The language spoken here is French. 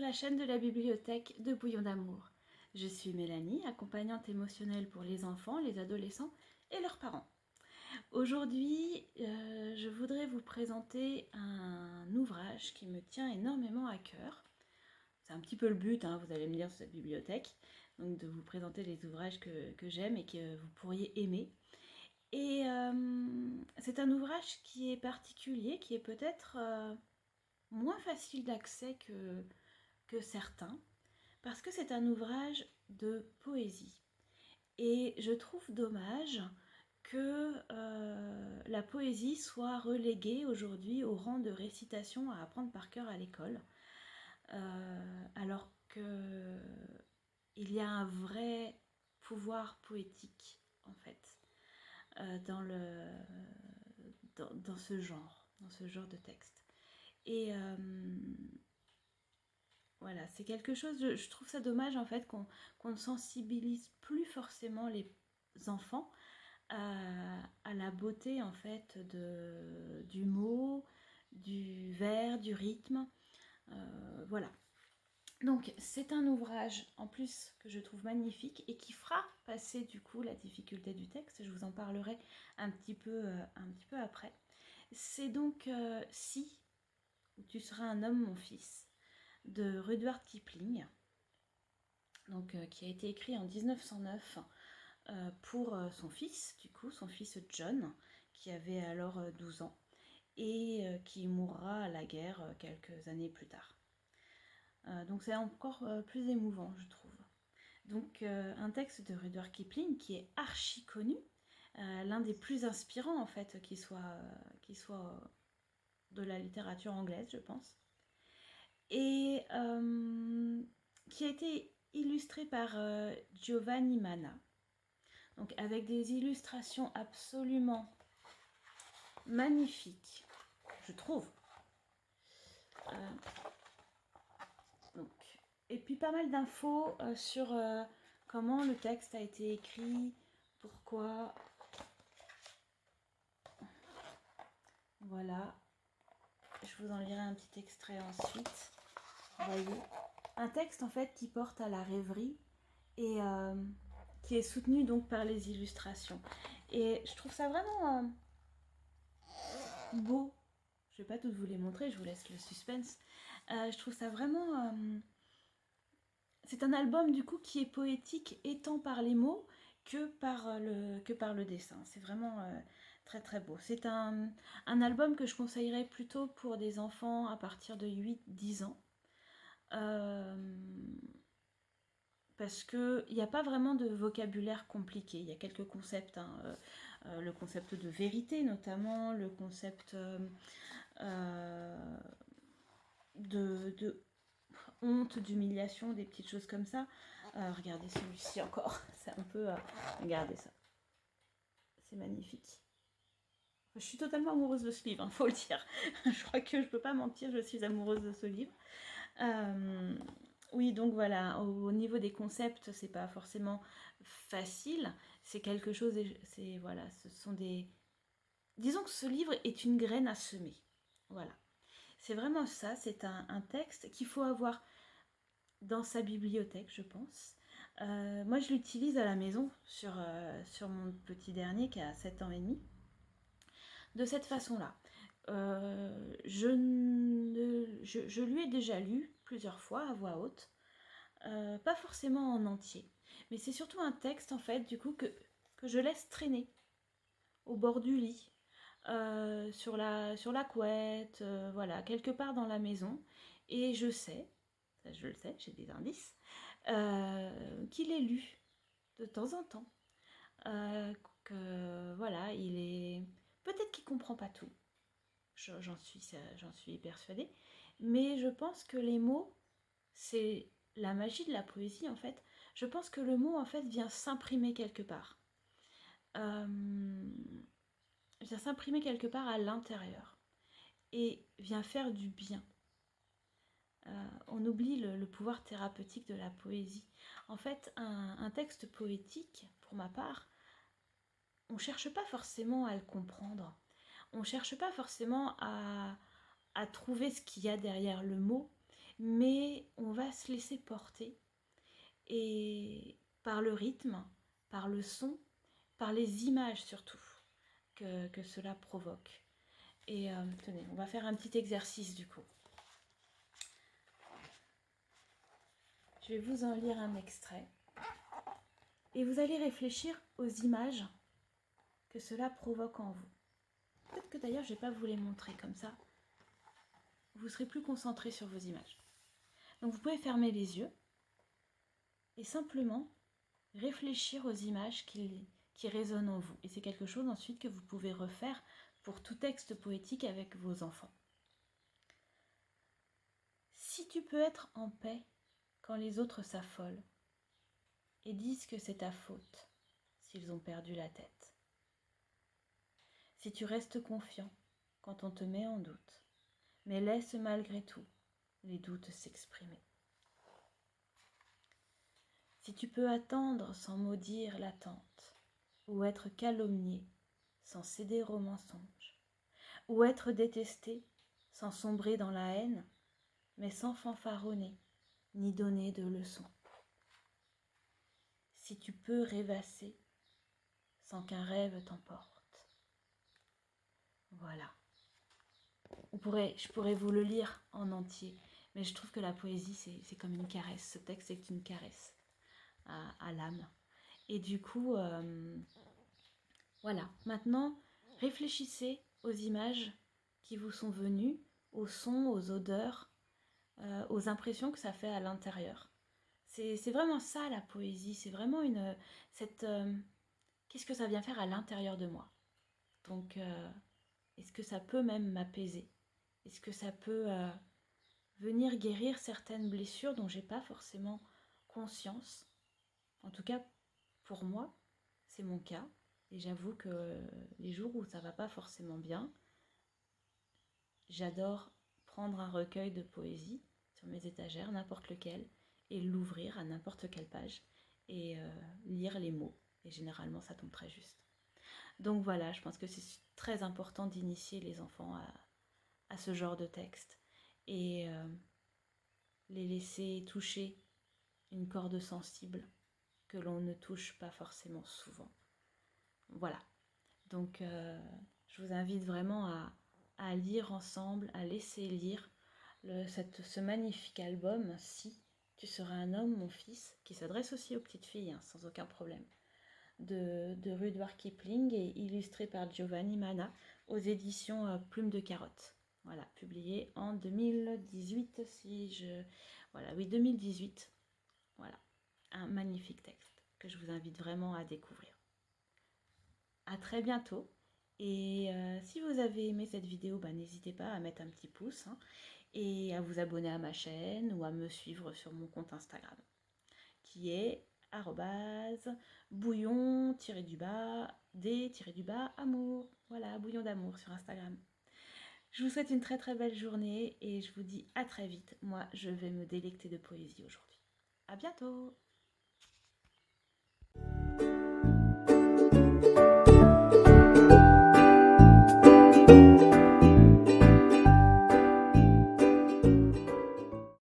la chaîne de la bibliothèque de Bouillon d'amour. Je suis Mélanie, accompagnante émotionnelle pour les enfants, les adolescents et leurs parents. Aujourd'hui, je voudrais vous présenter un ouvrage qui me tient énormément à cœur. C'est un petit peu le but, vous allez me dire, de cette bibliothèque, donc de vous présenter les ouvrages que j'aime et que vous pourriez aimer. Et c'est un ouvrage qui est particulier, qui est peut-être moins facile d'accès que certains, parce que c'est un ouvrage de poésie. Et je trouve dommage que la poésie soit reléguée aujourd'hui au rang de récitation à apprendre par cœur à l'école, alors qu'il y a un vrai pouvoir poétique, en fait, dans ce genre de texte. Et voilà, c'est quelque chose, je trouve ça dommage en fait qu'on ne sensibilise plus forcément les enfants à la beauté en fait du mot, du vers, du rythme. Voilà. Donc c'est un ouvrage en plus que je trouve magnifique et qui fera passer du coup la difficulté du texte. Je vous en parlerai un petit peu après. C'est donc Si, ou tu seras un homme mon fils, de Rudyard Kipling, donc, qui a été écrit en 1909 pour son fils, du coup, son fils John, qui avait alors 12 ans, et qui mourra à la guerre quelques années plus tard. Donc c'est encore plus émouvant, je trouve. Donc un texte de Rudyard Kipling qui est archi connu, l'un des plus inspirants en fait qui soit de la littérature anglaise, je pense. Et qui a été illustré par Giovanni Manna, donc avec des illustrations absolument magnifiques, je trouve. Donc, et puis pas mal d'infos sur comment le texte a été écrit, pourquoi. Voilà, je vous en lirai un petit extrait ensuite. Voyez, un texte en fait qui porte à la rêverie et qui est soutenu donc par les illustrations. Et je trouve ça vraiment beau. Je vais pas toutes vous les montrer, je vous laisse le suspense. Je trouve ça vraiment... c'est un album du coup qui est poétique étant par les mots que par le dessin. C'est vraiment très très beau. C'est un album que je conseillerais plutôt pour des enfants à partir de 8-10 ans. Parce qu'il n'y a pas vraiment de vocabulaire compliqué. Il y a quelques concepts, le concept de vérité notamment, le concept de honte, d'humiliation, des petites choses comme ça. Regardez celui-ci encore, c'est un peu... regardez ça, c'est magnifique. Je suis totalement amoureuse de ce livre, faut le dire. Je crois que je peux pas mentir, je suis amoureuse de ce livre. Oui, donc voilà, au niveau des concepts, c'est pas forcément facile. C'est quelque chose, c'est voilà, ce sont des... Disons que ce livre est une graine à semer. Voilà. C'est vraiment ça, c'est un texte qu'il faut avoir dans sa bibliothèque, je pense. Moi, je l'utilise à la maison sur mon petit dernier qui a 7 ans et demi. De cette façon-là. Je lui ai déjà lu plusieurs fois à voix haute. Pas forcément en entier. Mais c'est surtout un texte, en fait, du coup, que je laisse traîner au bord du lit. Sur la couette, voilà, quelque part dans la maison. Et je sais, ça je le sais, j'ai des indices, qu'il est lu de temps en temps. Que voilà, il est... Peut-être qu'il comprend pas tout, j'en suis persuadée, mais je pense que les mots, c'est la magie de la poésie en fait. Je pense que le mot en fait vient s'imprimer quelque part. Vient s'imprimer quelque part à l'intérieur et vient faire du bien. On oublie le pouvoir thérapeutique de la poésie. En fait, un texte poétique, pour ma part, on ne cherche pas forcément à le comprendre. On ne cherche pas forcément à trouver ce qu'il y a derrière le mot, mais on va se laisser porter et par le rythme, par le son, par les images surtout que cela provoque. Et tenez, on va faire un petit exercice du coup. Je vais vous en lire un extrait. Et vous allez réfléchir aux images que cela provoque en vous. Peut-être que d'ailleurs, je ne vais pas vous les montrer comme ça. Vous serez plus concentré sur vos images. Donc vous pouvez fermer les yeux et simplement réfléchir aux images qui résonnent en vous. Et c'est quelque chose ensuite que vous pouvez refaire pour tout texte poétique avec vos enfants. Si tu peux être en paix quand les autres s'affolent et disent que c'est ta faute s'ils ont perdu la tête. Si tu restes confiant quand on te met en doute, mais laisse malgré tout les doutes s'exprimer. Si tu peux attendre sans maudire l'attente, ou être calomnié sans céder au mensonge, ou être détesté sans sombrer dans la haine, mais sans fanfaronner ni donner de leçons. Si tu peux rêvasser sans qu'un rêve t'emporte. Voilà. Je pourrais vous le lire en entier, mais je trouve que la poésie, c'est comme une caresse. Ce texte est une caresse à l'âme. Et du coup, voilà. Maintenant, réfléchissez aux images qui vous sont venues, aux sons, aux odeurs, aux impressions que ça fait à l'intérieur. C'est vraiment ça la poésie, c'est vraiment qu'est-ce que ça vient faire à l'intérieur de moi. Donc, est-ce que ça peut même m'apaiser? Est-ce que ça peut venir guérir certaines blessures dont j'ai pas forcément conscience? En tout cas, pour moi, c'est mon cas. Et j'avoue que les jours où ça va pas forcément bien, j'adore prendre un recueil de poésie sur mes étagères, n'importe lequel, et l'ouvrir à n'importe quelle page et lire les mots. Et généralement, ça tombe très juste. Donc voilà, je pense que c'est très important d'initier les enfants à ce genre de texte et les laisser toucher une corde sensible que l'on ne touche pas forcément souvent. Voilà, donc je vous invite vraiment à lire ensemble, à laisser lire ce magnifique album « Si tu seras un homme, mon fils », qui s'adresse aussi aux petites filles, sans aucun problème, de Rudyard Kipling et illustré par Giovanni Manna aux éditions Plume de Carotte. Voilà, publié en 2018, Voilà, oui, 2018. Voilà, un magnifique texte que je vous invite vraiment à découvrir. À très bientôt. Et si vous avez aimé cette vidéo, n'hésitez pas à mettre un petit pouce et à vous abonner à ma chaîne ou à me suivre sur mon compte Instagram qui est @bouillon-d-amour. Voilà, bouillon d'amour sur Instagram. Je vous souhaite une très très belle journée et je vous dis à très vite. Moi, je vais me délecter de poésie aujourd'hui. À bientôt!